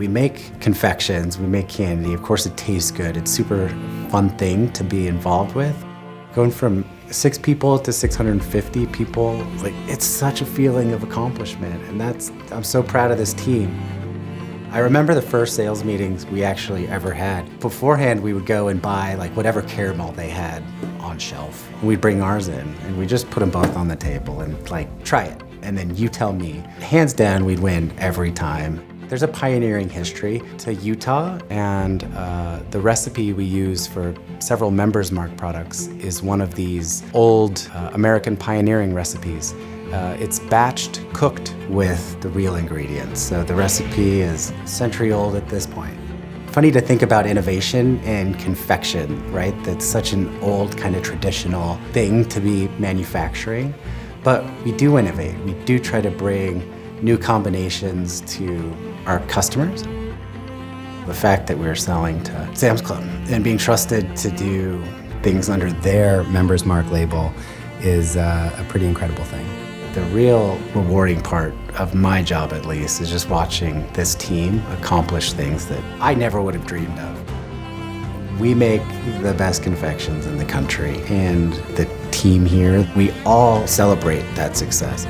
We make confections, we make candy. Of course, it tastes good. It's a super fun thing to be involved with. Going from 6 people to 650 people, like, it's such a feeling of accomplishment, and I'm so proud of this team. I remember the first sales meetings we actually ever had. Beforehand, we would go and buy like whatever caramel they had on shelf. We'd bring ours in, and we just put them both on the table and like, try it, and then you tell me. Hands down, we'd win every time. There's a pioneering history to Utah, and the recipe we use for several Members Mark products is one of these old American pioneering recipes. It's batched, cooked with the real ingredients. So the recipe is a century old at this point. Funny to think about innovation and confection, right? That's such an old kind of traditional thing to be manufacturing. But we do innovate. We do try to bring new combinations to our customers. The fact that we're selling to Sam's Club and being trusted to do things under their Members Mark label is a pretty incredible thing. The real rewarding part of my job, at least, is just watching this team accomplish things that I never would have dreamed of. We make the best confections in the country, and the team here, we all celebrate that success.